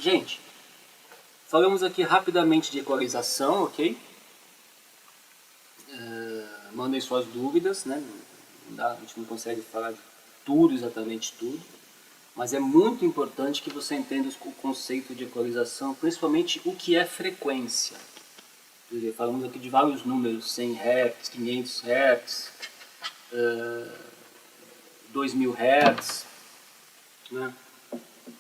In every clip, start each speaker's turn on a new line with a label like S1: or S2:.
S1: Gente, falamos aqui rapidamente de equalização, ok? Mandem suas dúvidas, né? A gente não consegue falar de tudo, exatamente tudo, mas é muito importante que você entenda o conceito de equalização, principalmente o que é frequência. Falamos aqui de vários números, 100 Hz, 500 Hz, 2000 Hz, né?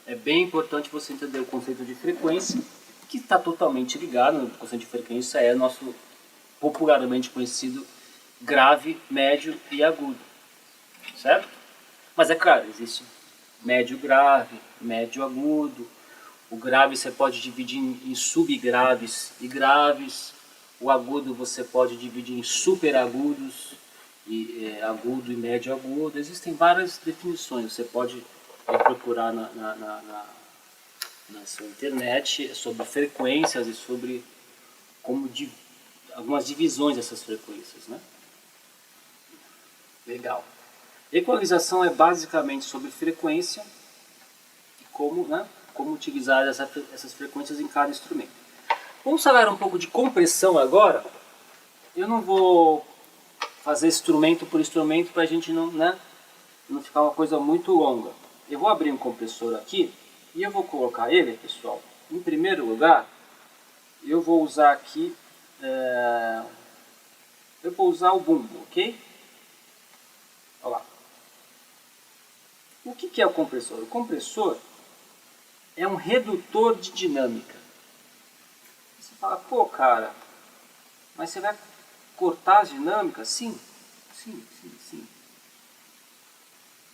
S1: É bem importante você entender o conceito de frequência, que está totalmente ligado. O conceito de frequência é nosso popularmente conhecido grave, médio e agudo, certo? Mas é claro, existe médio grave, médio agudo. O grave você pode dividir em subgraves e graves. O agudo você pode dividir em superagudos, agudo e médio agudo. Existem várias definições. Você pode procurar na sua internet sobre frequências e sobre algumas divisões dessas frequências, né? Legal. Equalização é basicamente sobre frequência e como utilizar essas frequências em cada instrumento. Vamos falar um pouco de compressão agora. Eu não vou fazer instrumento por instrumento para a gente não ficar uma coisa muito longa. Eu vou abrir um compressor aqui e eu vou colocar ele, pessoal. Em primeiro lugar, eu vou usar aqui, eu vou usar o bumbo, ok? Olha lá. O que é o compressor? O compressor é um redutor de dinâmica. Você fala, pô cara, mas você vai cortar as dinâmicas? Sim.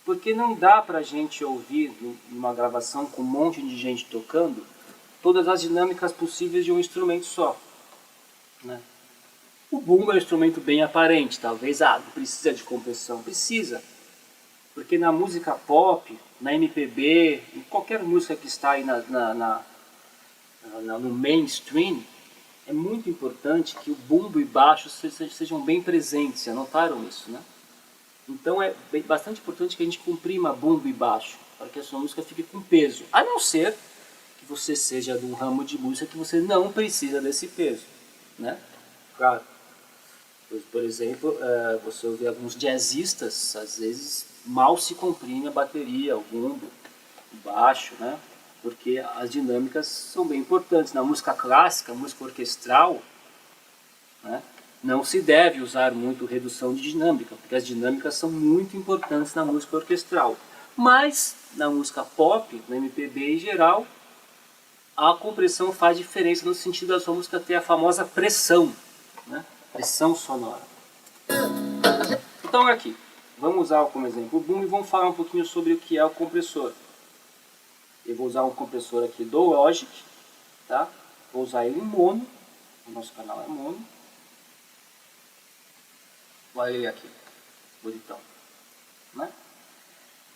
S1: Porque não dá pra gente ouvir numa gravação com um monte de gente tocando todas as dinâmicas possíveis de um instrumento só, né? O bumbo é um instrumento bem aparente, talvez, não precisa de compressão. Precisa, porque na música pop, na MPB, em qualquer música que está aí no mainstream, é muito importante que o bumbo e baixo sejam bem presentes. Vocês notaram isso, né? Então é bastante importante que a gente comprima bumbo e baixo, para que a sua música fique com peso. A não ser que você seja de um ramo de música que você não precisa desse peso, né? Claro. Por exemplo, você ouve alguns jazzistas, às vezes mal se comprime a bateria, o bumbo, o baixo, né? Porque as dinâmicas são bem importantes. Na música clássica, música orquestral, né, não se deve usar muito redução de dinâmica, porque as dinâmicas são muito importantes na música orquestral. Mas na música pop, na MPB em geral, a compressão faz diferença no sentido da sua música ter a famosa pressão, né? Pressão sonora. Então aqui, vamos usar como exemplo o boom e vamos falar um pouquinho sobre o que é o compressor. Eu vou usar um compressor aqui do Logic, tá? Vou usar ele em mono, o nosso canal é mono. Olha ele aqui, bonitão, né?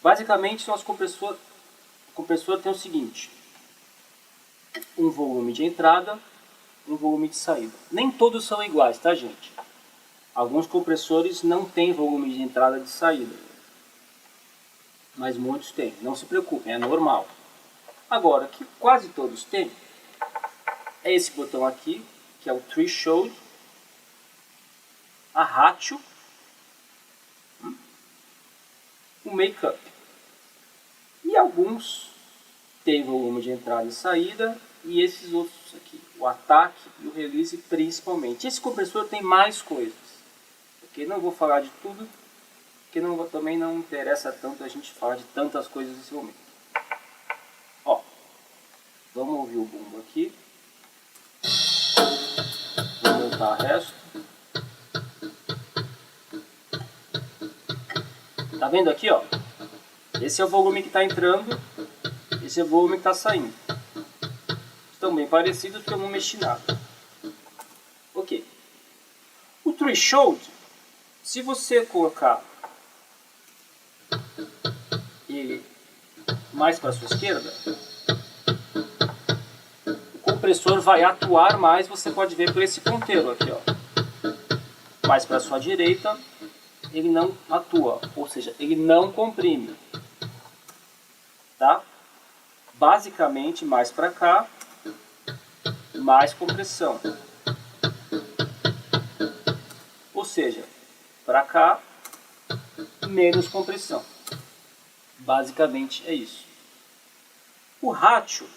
S1: Basicamente, nosso compressor tem o seguinte: um volume de entrada, um volume de saída. Nem todos são iguais, tá, gente? Alguns compressores não têm volume de entrada e de saída, mas muitos têm. Não se preocupem, é normal. Agora, o que quase todos têm é esse botão aqui, que é o threshold, a ratio, o make-up. E alguns têm volume de entrada e saída, e esses outros aqui, o ataque e o release principalmente. Esse compressor tem mais coisas, porque não vou falar de tudo, porque também não interessa tanto a gente falar de tantas coisas nesse momento. Ó, vamos ouvir o bumbo aqui. Vou montar o resto. Tá vendo aqui, ó? Esse é o volume que está entrando, esse é o volume que está saindo. Estão bem parecidos porque eu não mexi nada. Ok. O threshold, se você colocar ele mais para a sua esquerda, o compressor vai atuar mais, você pode ver por esse ponteiro aqui, ó. Mais para a sua direita, ele não atua, ou seja, ele não comprime. Tá? basicamente mais para cá, mais compressão. Ou seja, para cá, menos compressão. Basicamente é isso. O ratio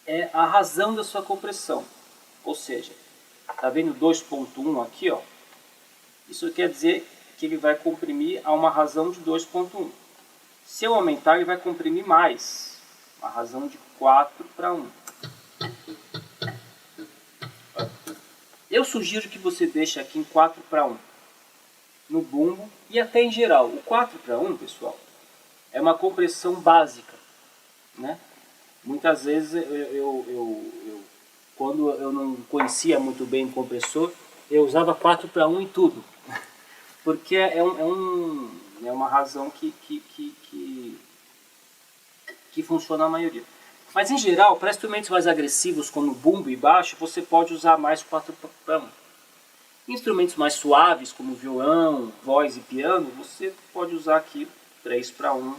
S1: é a razão da sua compressão. Ou seja, tá vendo 2.1 aqui, ó? Isso quer dizer que ele vai comprimir a uma razão de 2.1. Se eu aumentar, ele vai comprimir mais, uma razão de 4:1. Eu sugiro que você deixe aqui em 4:1 no bumbo e até em geral. O 4:1, pessoal, é uma compressão básica, né? Muitas vezes quando eu não conhecia muito bem o compressor, eu usava 4:1 em tudo, porque é uma razão que funciona na maioria. Mas em geral, para instrumentos mais agressivos como bumbo e baixo, você pode usar mais 4:1. Instrumentos mais suaves como violão, voz e piano, você pode usar aqui 3:1,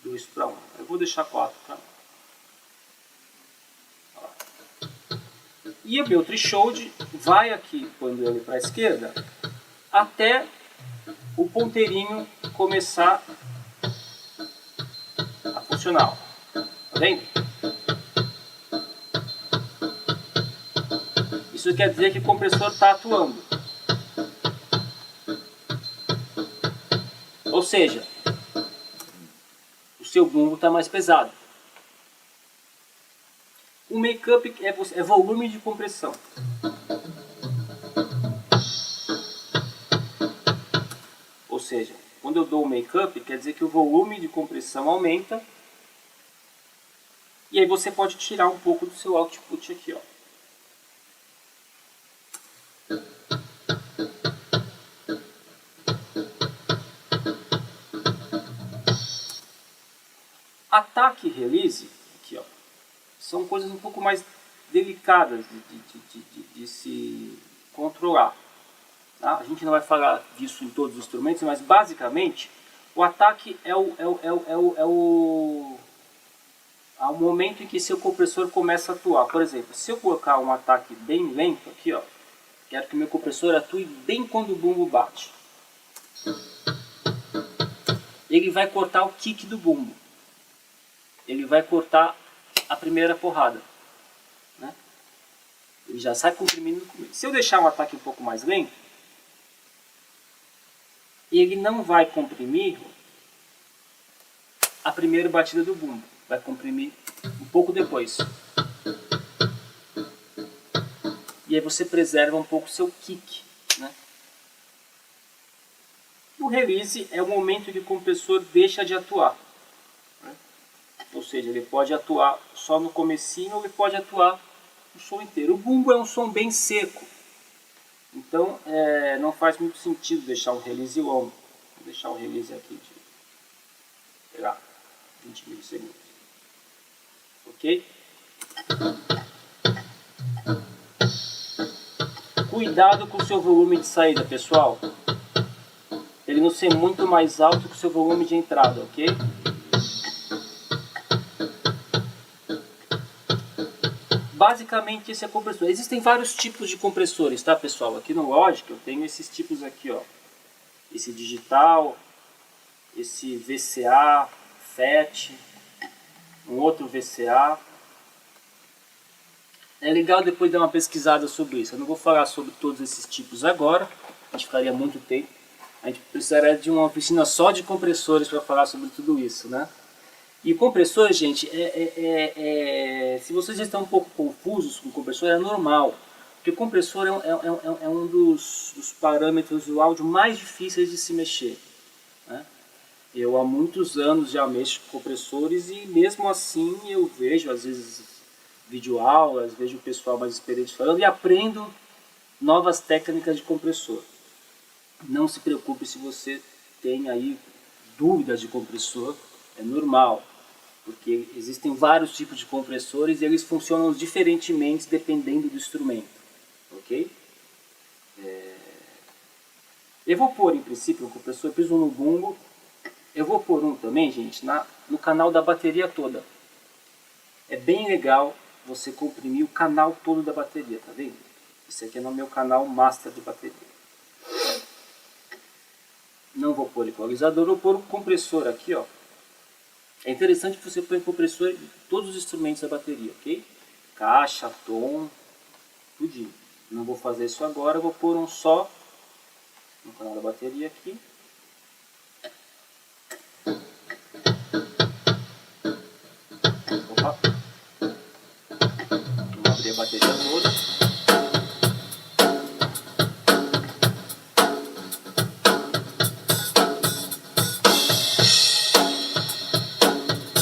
S1: 2:1. Eu vou deixar 4:1. E o meu threshold vai aqui, quando ele para a esquerda, até o ponteirinho começar a funcionar. Tá vendo? Isso quer dizer que o compressor está atuando. Ou seja, o seu bumbo está mais pesado. O make-up é volume de compressão. Ou seja, quando eu dou o make-up, quer dizer que o volume de compressão aumenta. E aí você pode tirar um pouco do seu output aqui, ó. Ataque e release, aqui, ó, são coisas um pouco mais delicadas de se controlar. Tá? A gente não vai falar disso em todos os instrumentos, mas basicamente o ataque é o momento em que seu compressor começa a atuar. Por exemplo, se eu colocar um ataque bem lento aqui, ó, quero que meu compressor atue bem quando o bumbo bate. Ele vai cortar o kick do bumbo. Ele vai cortar a primeira porrada, né? Ele já sai comprimindo no começo. Se eu deixar um ataque um pouco mais lento, ele não vai comprimir a primeira batida do bumbo. Vai comprimir um pouco depois. E aí você preserva um pouco o seu kick, né? O release é o momento que o compressor deixa de atuar. Ou seja, ele pode atuar só no comecinho ou ele pode atuar no som inteiro. O bumbo é um som bem seco. Então não faz muito sentido deixar um release longo. Vou deixar o release aqui de, sei lá, 20 milissegundos. Ok? Cuidado com o seu volume de saída, pessoal. Ele não ser muito mais alto que o seu volume de entrada, ok? Basicamente esse é compressor. Existem vários tipos de compressores, tá, pessoal? Aqui no Logic eu tenho esses tipos aqui, ó. Esse digital, esse VCA, FET, um outro VCA. É legal depois dar uma pesquisada sobre isso. Eu não vou falar sobre todos esses tipos agora, a gente ficaria muito tempo. A gente precisaria de uma oficina só de compressores para falar sobre tudo isso, né? E o compressor, gente, se vocês estão um pouco confusos com o compressor, é normal. Porque o compressor é um dos parâmetros do áudio mais difíceis de se mexer, né? Eu há muitos anos já mexo com compressores e mesmo assim eu vejo, às vezes, videoaulas, vejo o pessoal mais experiente falando e aprendo novas técnicas de compressor. Não se preocupe se você tem aí dúvidas de compressor, é normal, porque existem vários tipos de compressores e eles funcionam diferentemente dependendo do instrumento, ok? Eu vou pôr em princípio o compressor, eu piso no bumbo, Eu vou pôr um também, gente, no canal da bateria toda. É bem legal você comprimir o canal todo da bateria, tá vendo? Esse aqui é no meu canal master de bateria. Não vou pôr equalizador, vou pôr um compressor aqui, ó. É interessante que você põe compressor em todos os instrumentos da bateria, ok? Caixa, tom, tudinho. Não vou fazer isso agora, vou pôr um só no canal da bateria aqui. Opa! Vamos abrir a bateria toda.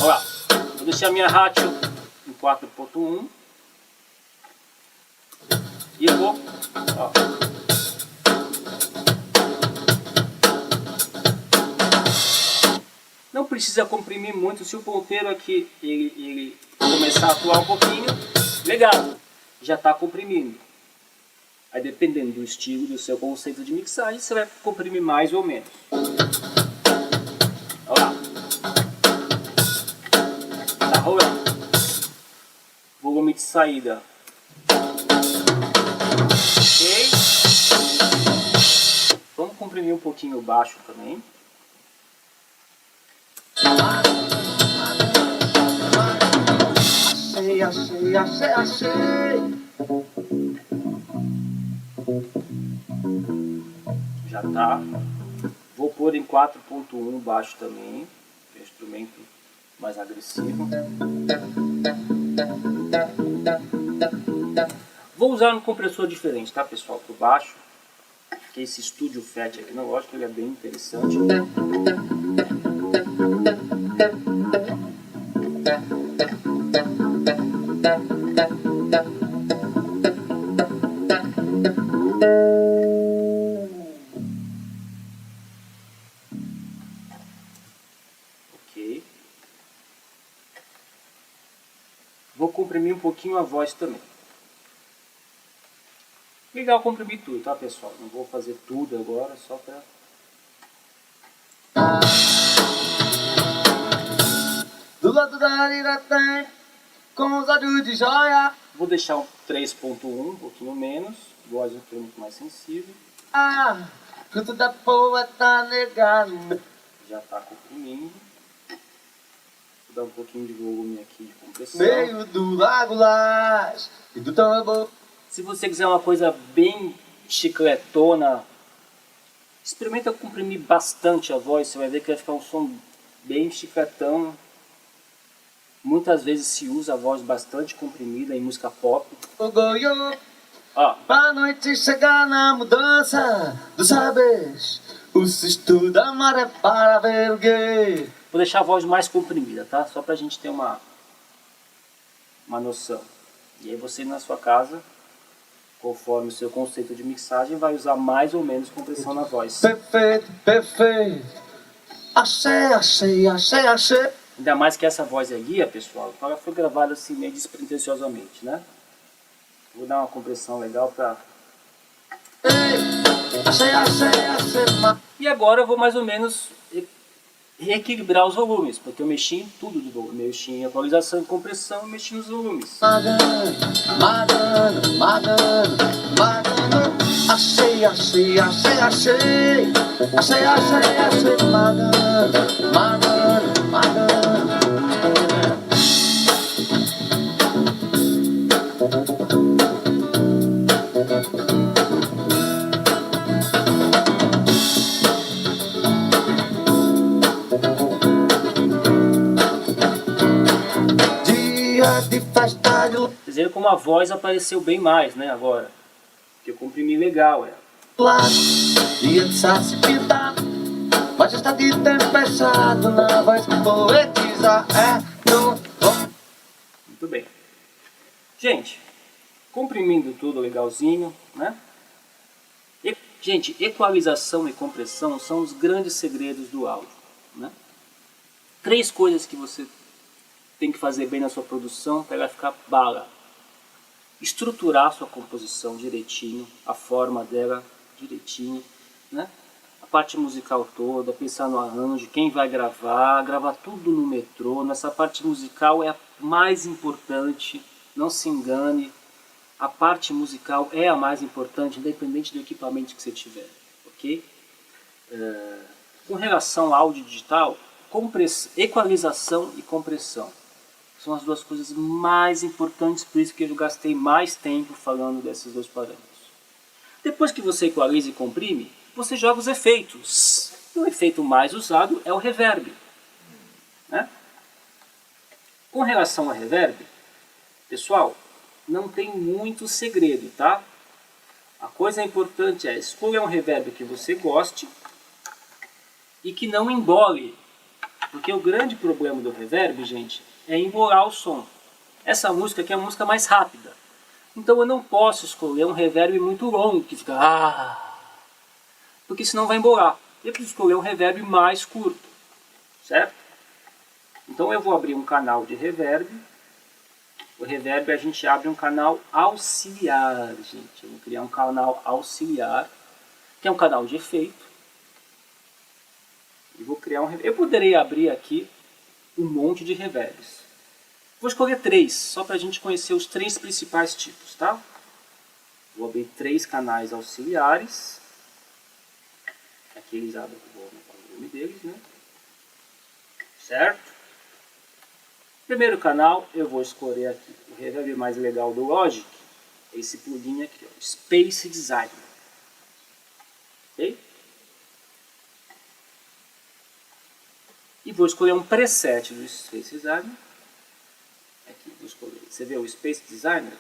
S1: Olha lá, vou deixar minha ratio em 4.1 e vou, ó, não precisa comprimir muito. Se o ponteiro aqui ele começar a atuar um pouquinho, legal, já está comprimindo. Aí dependendo do estilo, do seu conceito de mixagem, você vai comprimir mais ou menos. Olha lá. Tá rolando. Volume de saída. Ok. Vamos comprimir um pouquinho o baixo também. Achei. Já tá. Vou pôr em 4.1 baixo também, que é um instrumento mais agressivo. Vou usar um compressor diferente, tá, pessoal, pro baixo, que é esse Studio Fat aqui, não gosto, que ele é bem interessante. Ok. Vou comprimir um pouquinho a voz também. Legal comprimir tudo, tá, pessoal? Não vou fazer tudo agora, só para...
S2: Do lado da areia tem, com os olhos de joia.
S1: Vou deixar um 3.1, um pouquinho menos. Voz um instrumento mais sensível.
S2: Ah, fruto da boa tá negado.
S1: Já está comprimindo. Vou dar um pouquinho de volume aqui de compressão.
S2: Meio do lago Lás e do tambor.
S1: Se você quiser uma coisa bem chicletona, experimenta comprimir bastante a voz, você vai ver que vai ficar um som bem chicletão. Muitas vezes se usa a voz bastante comprimida em música pop.
S2: O goiô,
S1: Ó,
S2: pra noite chegar na mudança dos saberes. O cisto da maré para ver o gay.
S1: vou deixar a voz mais comprimida, tá? Só pra gente ter uma noção. E aí você na sua casa, conforme o seu conceito de mixagem, vai usar mais ou menos compressão na voz.
S2: Perfeito, perfeito. Achei.
S1: Ainda mais que essa voz é guia, pessoal, então ela foi gravada assim meio despretensiosamente, né? Vou dar uma compressão legal pra...
S2: Achei.
S1: E agora eu vou mais ou menos reequilibrar os volumes, porque eu mexi em tudo do volume. Eu mexi em atualização e compressão e mexi nos volumes.
S2: Magano. Achei. Magano. Dia de festa de
S1: Vocês viram como a voz apareceu bem mais, né, agora. Porque eu comprimi legal ela.
S2: lá, dia de saciedade. Majestade tempestade na voz que poetiza no...
S1: Muito bem. Gente, comprimindo tudo legalzinho, né? Gente, equalização e compressão são os grandes segredos do áudio, né? 3 coisas que você tem que fazer bem na sua produção para ela ficar bala. Estruturar a sua composição direitinho, a forma dela direitinho, né? a parte musical toda, pensar no arranjo, quem vai gravar tudo no metrô. Nessa parte musical é a mais importante, não se engane. A parte musical é a mais importante, independente do equipamento que você tiver, ok? Com relação ao áudio digital, equalização e compressão são as duas coisas mais importantes, por isso que eu gastei mais tempo falando desses dois parâmetros. Depois que você equaliza e comprime, você joga os efeitos. E o efeito mais usado é o reverb, né? Com relação ao reverb, pessoal, não tem muito segredo, tá? A coisa importante é escolher um reverb que você goste e que não embole. Porque o grande problema do reverb, gente, é embolar o som. Essa música aqui é a música mais rápida. Então eu não posso escolher um reverb muito longo, que fica porque senão vai embolar. Eu preciso escolher um reverb mais curto, certo? Então eu vou abrir um canal de reverb. O reverb a gente abre um canal auxiliar, gente. Eu vou criar um canal auxiliar, que é um canal de efeito. E vou criar um reverb. Eu poderia abrir aqui um monte de reverbs. Vou escolher 3, só para a gente conhecer os 3 principais tipos, tá? Vou abrir 3 canais auxiliares. Aqui eles abrem o volume deles, né? Certo? Primeiro canal, eu vou escolher aqui o reverb mais legal do Logic, esse plugin aqui, ó, Space Designer. Ok? E vou escolher um preset do Space Designer. Aqui, vou escolher. Você vê o Space Designer?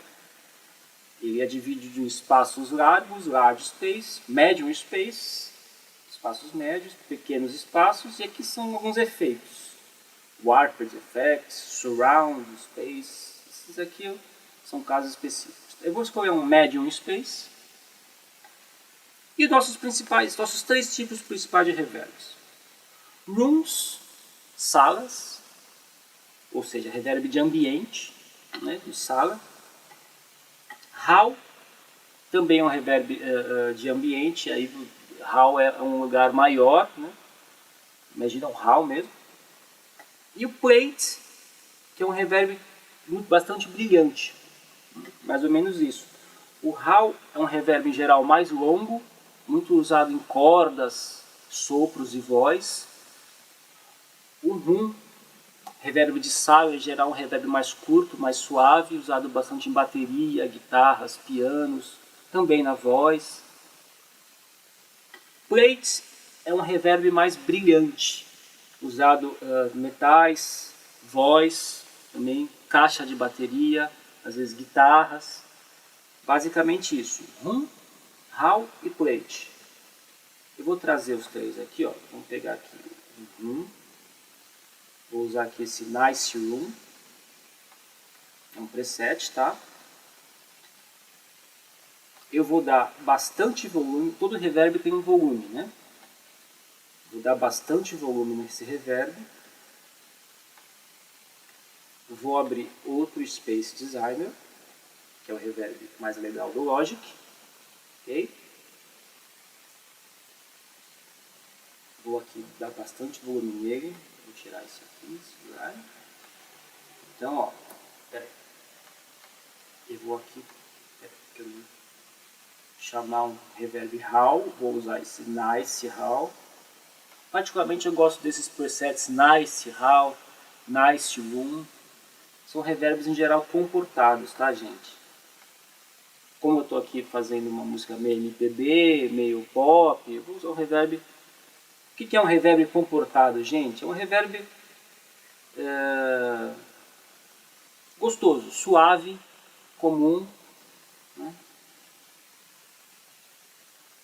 S1: Ele é dividido em espaços largos, large space, medium space, espaços médios, pequenos espaços, e aqui são alguns efeitos. Warped Effects, Surround Space, esses aqui são casos específicos. Eu vou escolher um Medium Space e nossos 3 tipos principais de reverbs. Rooms, salas, ou seja, reverb de ambiente, né, de sala. Hall, também é um reverb de ambiente, aí hall é um lugar maior, né? Imagina um hall mesmo. E o plate, que é um reverb bastante brilhante, mais ou menos isso. O hall é um reverb em geral mais longo, muito usado em cordas, sopros e voz. O hum, reverb de sala, em geral um reverb mais curto, mais suave, usado bastante em bateria, guitarras, pianos, também na voz. Plate é um reverb mais brilhante, usado metais, voz, também caixa de bateria, às vezes guitarras. Basicamente isso, hum, hall e plate. Eu vou trazer os 3 aqui, ó. Vamos pegar aqui o hum. Vou usar aqui esse Nice Room. É um preset, tá? Eu vou dar bastante volume. Todo reverb tem um volume, né? Vou dar bastante volume nesse reverb. Vou abrir outro Space Designer, que é o reverb mais legal do Logic. Ok? Vou aqui dar bastante volume nele. Vou tirar isso aqui, segurar. Então, ó. Peraí. Eu vou aqui chamar um reverb Hall. Vou usar esse Nice Hall. Particularmente eu gosto desses presets Nice Hall, Nice Room. São reverbs em geral comportados, tá, gente? Como eu estou aqui fazendo uma música meio MPB, meio pop, eu vou usar um reverb. O que é um reverb comportado, gente? É um reverb gostoso, suave, comum. Né?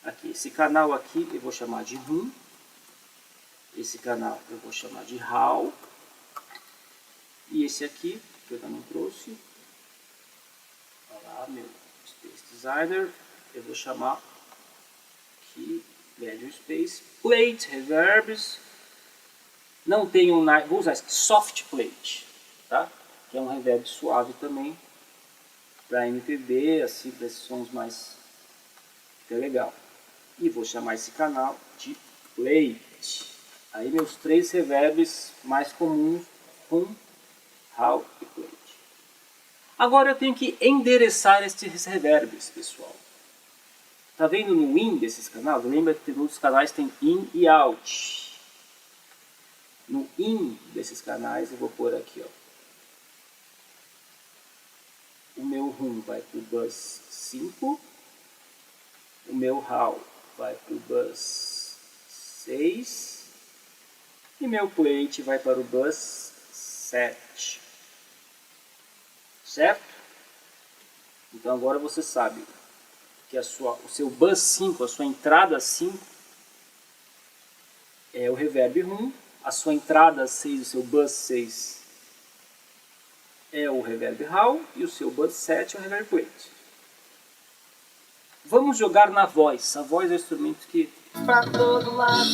S1: Aqui, esse canal aqui eu vou chamar de room. Esse canal eu vou chamar de hall. E esse aqui, que eu ainda não trouxe. Olha lá, meu Space Designer. Eu vou chamar aqui, Medium Space, Plate, Reverbs. Não tem um, vou usar esse Soft Plate, tá? Que é um reverb suave também. Para MPB, assim, para esses sons mais... Fica legal. E vou chamar esse canal de plate. Aí meus 3 reverbs mais comuns, hum, how e plate. Agora eu tenho que endereçar esses reverbs, pessoal. Tá vendo no in desses canais? Lembra que nos canais tem in e out. No in desses canais eu vou pôr aqui, ó. O meu hum vai para o bus 5. O meu how vai para o bus 6. E meu plate vai para o bus 7. Certo? Então agora você sabe que o seu bus 5, a sua entrada 5 é o reverb hum, a sua entrada 6, o seu bus 6 é o reverb how e o seu bus 7 é o reverb plate. Vamos jogar na voz. A voz é o instrumento que...
S2: Pra todo lado,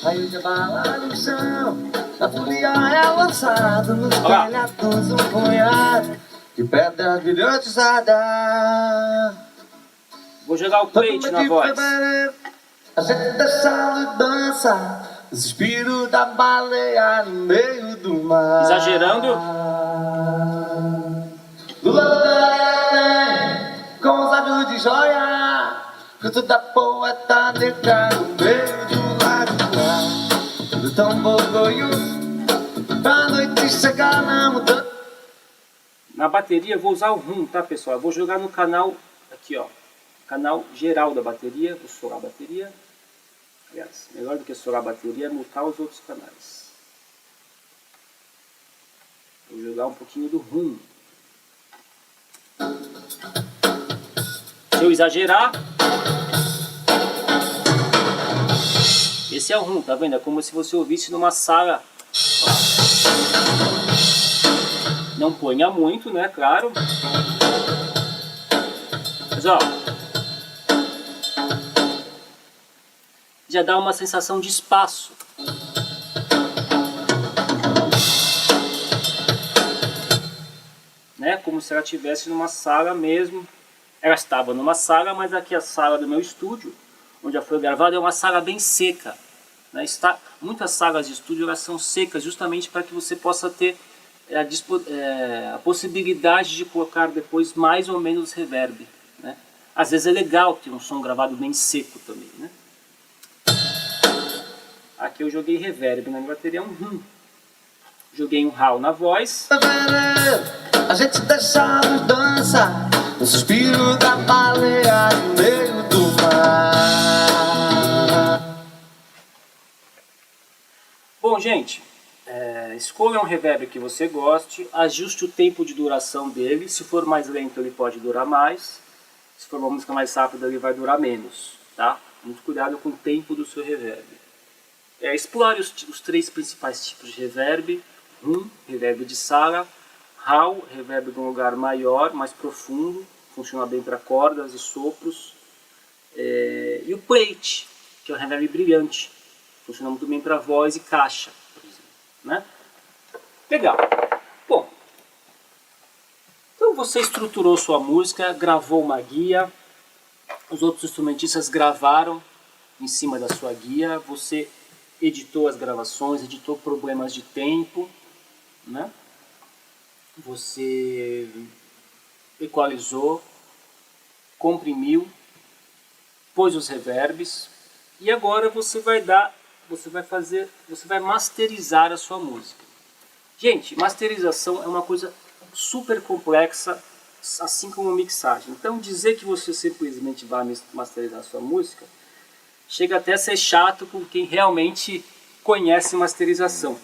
S2: raio de bala no chão, a folia é lançada nos telhados, um punhado de pedra brilhantizada.
S1: Vou jogar o plate na voz.
S2: A gente deixa a luz dança, o suspiro da baleia no meio do mar.
S1: Exagerando.
S2: Do lado da tem, com os lábios de joia, fruto da poeta negra no meio do lago lá. Do tambor goiudo, pra noite chegar na mudança.
S1: Na bateria eu vou usar o hum, tá, pessoal? Eu vou jogar no canal, aqui ó, canal geral da bateria, vou solar a bateria. Aliás, melhor do que solar a bateria é mutar os outros canais. Vou jogar um pouquinho do hum. Se eu exagerar, esse é o hum, tá vendo? É como se você ouvisse numa sala. Não ponha muito, né? Claro. Mas ó, já dá uma sensação de espaço. Né? Como se ela estivesse numa sala mesmo. Ela estava numa sala, mas aqui a sala do meu estúdio, onde já foi gravado, é uma sala bem seca. Né? Muitas salas de estúdio elas são secas justamente para que você possa ter a possibilidade de colocar depois mais ou menos reverb. Né? Às vezes é legal ter um som gravado bem seco também. Né? Aqui eu joguei reverb na minha bateria, um hum. Joguei um how na voz.
S2: A gente deixa a luz dança, o suspiro da baleia no meio do mar.
S1: Bom, gente, escolha um reverb que você goste, ajuste o tempo de duração dele. Se for mais lento, ele pode durar mais. Se for uma música mais rápida, ele vai durar menos, tá? Muito cuidado com o tempo do seu reverb. Explore os 3 principais tipos de reverb. Reverb de sala. How, reverb de um lugar maior, mais profundo. Funciona bem para cordas e sopros. E o plate, que é o reverb brilhante. Funciona muito bem para voz e caixa, por exemplo. Né? Legal. Bom, então você estruturou sua música, gravou uma guia. Os outros instrumentistas gravaram em cima da sua guia. Você editou as gravações, editou problemas de tempo, né? Você equalizou, comprimiu, pôs os reverbs e agora você vai masterizar a sua música. Gente, masterização é uma coisa super complexa, assim como mixagem. Então dizer que você simplesmente vai masterizar a sua música chega até a ser chato com quem realmente conhece masterização.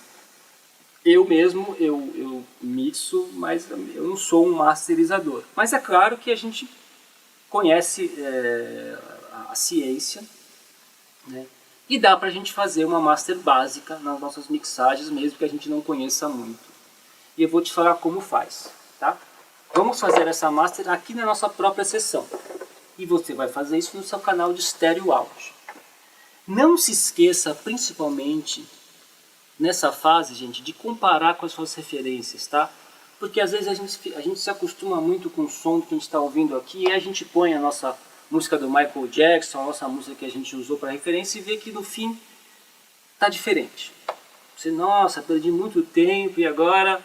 S1: Eu mesmo, eu mixo, mas eu não sou um masterizador. Mas é claro que a gente conhece a ciência, né? E dá pra gente fazer uma master básica nas nossas mixagens, mesmo que a gente não conheça muito. E eu vou te falar como faz, tá? Vamos fazer essa master aqui na nossa própria sessão. E você vai fazer isso no seu canal de Stereo Audio. Não se esqueça, principalmente nessa fase, gente, de comparar com as suas referências, tá? Porque às vezes a gente se acostuma muito com o som que a gente está ouvindo aqui e a gente põe a nossa música do Michael Jackson, a nossa música que a gente usou para referência e vê que no fim tá diferente. Você, nossa, perdi muito tempo e agora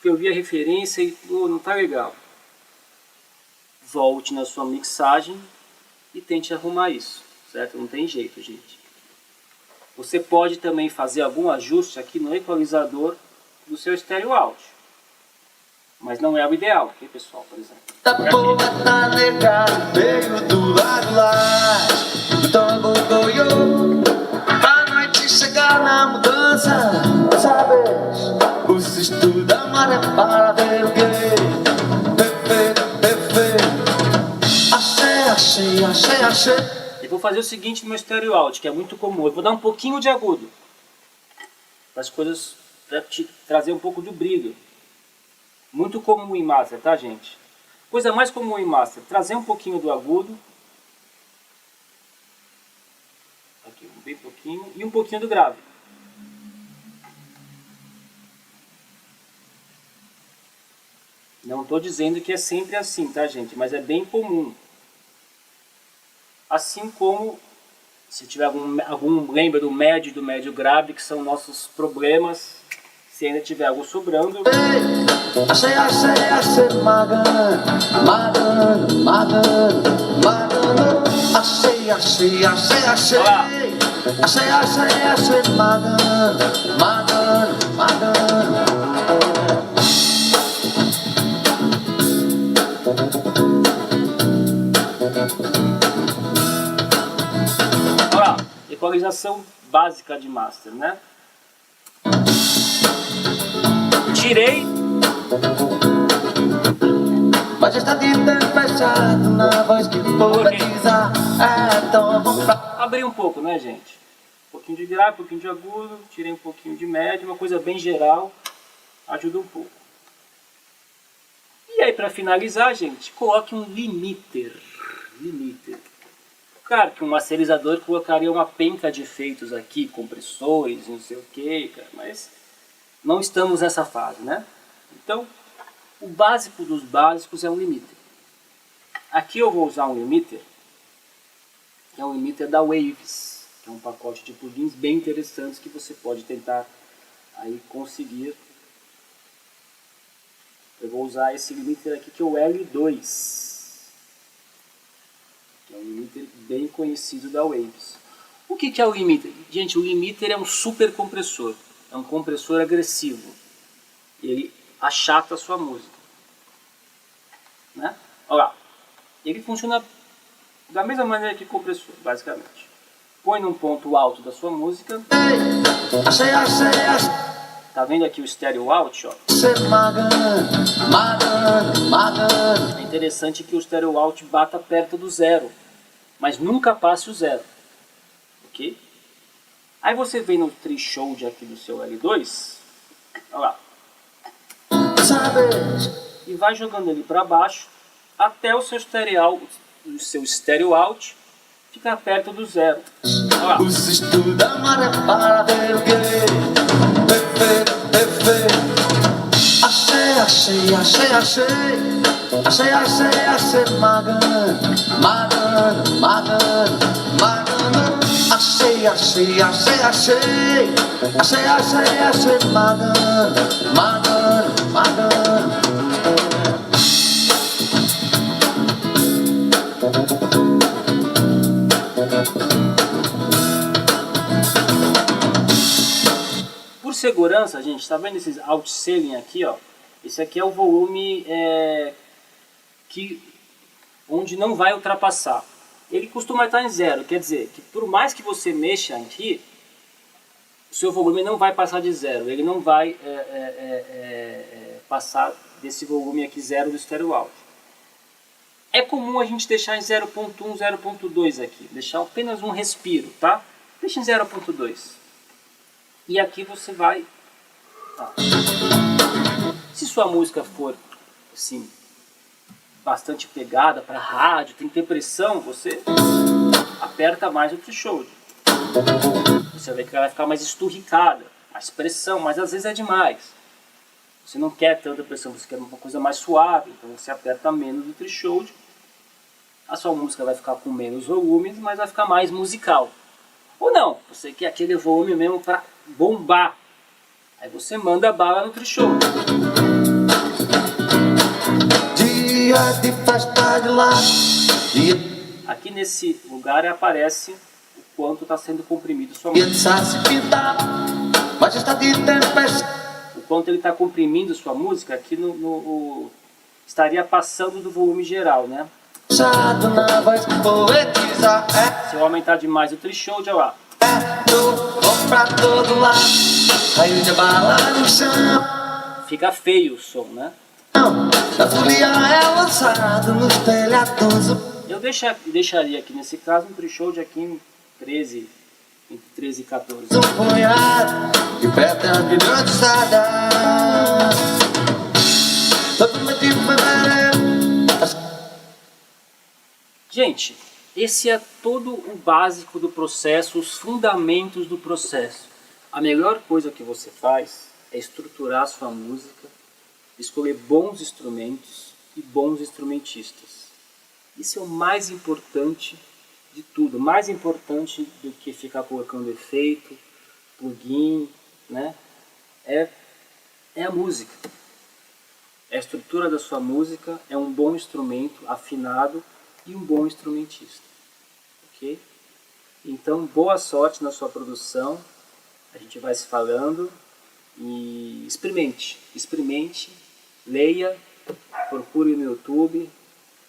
S1: que eu vi a referência e não tá legal. Volte na sua mixagem e tente arrumar isso, certo? Não tem jeito, gente. Você pode também fazer algum ajuste aqui no equalizador do seu stereo áudio. Mas não é o ideal, ok, pessoal? Por exemplo.
S2: Tá boa, tá legal, meio do lado lá, do tombo goiô, pra noite chegar na mudança, sabes? O susto da maré para ver o quê? Achei.
S1: Eu vou fazer o seguinte no meu stereo áudio, que é muito comum. Eu vou dar um pouquinho de agudo, para as coisas, para te trazer um pouco do brilho. Muito comum em master, tá, gente? Coisa mais comum em master, trazer um pouquinho do agudo. Aqui, bem pouquinho. E um pouquinho do grave. Não estou dizendo que é sempre assim, tá, gente? Mas é bem comum. Assim como, se tiver algum lembra do médio grave, que são nossos problemas, se ainda tiver algo sobrando.
S2: Achei, magano. Achei, magano.
S1: Equalização básica de master, né? Tirei.
S2: Pode estar de tempo fechado na voz que polariza. Então vamos pra...
S1: Abri um pouco, né, gente? Um pouquinho de grave, um pouquinho de agudo, tirei um pouquinho de médio, uma coisa bem geral, ajuda um pouco. E aí, para finalizar, gente, coloque um limiter. Claro que um masterizador colocaria uma penca de efeitos aqui, compressores, não sei o que, cara, mas não estamos nessa fase, né? Então, o básico dos básicos é um limiter. Aqui eu vou usar um limiter, que é um limiter da Waves, que é um pacote de plugins bem interessantes que você pode tentar aí conseguir. Eu vou usar esse limiter aqui, que é o L2. Que é um limiter bem conhecido da Waves. O que é o limiter? Gente, o limiter é um super compressor. É um compressor agressivo. Ele achata a sua música. Né? Olha lá. Ele funciona da mesma maneira que compressor, basicamente. Põe num ponto alto da sua música. Tá vendo aqui o stereo out, ó? É interessante que o stereo out bata perto do zero, mas nunca passe o zero, ok? Aí você vem no threshold aqui do seu L2, olha lá, e vai jogando ele para baixo até o seu stereo out ficar perto do zero. Olha lá.
S2: Achei, magano. Achei, magano.
S1: Por segurança, gente, tá vendo esses outscaling aqui, ó? Esse aqui é o volume onde não vai ultrapassar. Ele costuma estar em zero, quer dizer que por mais que você mexa aqui, o seu volume não vai passar de zero. Ele não vai passar desse volume aqui zero do stereo out. É comum a gente deixar em 0.1, 0.2 aqui, deixar apenas um respiro, tá? Deixa em 0.2. E aqui você vai... Tá. Se sua música for, assim, bastante pegada para rádio, tem que ter pressão, você aperta mais o threshold. Você vê que ela vai ficar mais esturricada, mais pressão, mas às vezes é demais. Você não quer tanta pressão, você quer uma coisa mais suave, então você aperta menos o threshold. A sua música vai ficar com menos volumes, mas vai ficar mais musical. Ou não, você quer aquele volume mesmo para bombar. Aí você manda bala no Trishow.
S2: Dia de festa de lá.
S1: Aqui nesse lugar aparece o quanto está sendo comprimido sua
S2: Dia
S1: música.
S2: de se pintar. Majestade de tempestade.
S1: O quanto ele está comprimindo sua música aqui estaria passando do volume geral, né?
S2: Na voz que poetiza.
S1: Se eu aumentar demais o Trishow, já lá.
S2: Vou pra todo lado. Raio de bala no chão.
S1: Fica feio o som, né?
S2: A folia é lançado nos telhados.
S1: Eu deixaria aqui nesse caso um Trishow de aqui em 13, entre 13 e 14.
S2: Um punhado de pedra hipnotizada. Todo mundo de fevereiro.
S1: Gente, esse é todo o básico do processo, os fundamentos do processo. A melhor coisa que você faz é estruturar a sua música, escolher bons instrumentos e bons instrumentistas. Isso é o mais importante de tudo, mais importante do que ficar colocando efeito, plugin, né? É a música. É a estrutura da sua música, é um bom instrumento afinado e um bom instrumentista. Ok? Então, boa sorte na sua produção. A gente vai se falando e experimente, leia, procure no YouTube,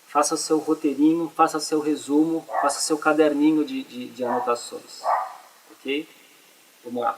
S1: faça seu roteirinho, faça seu resumo, faça seu caderninho de anotações. Ok? Vamos lá.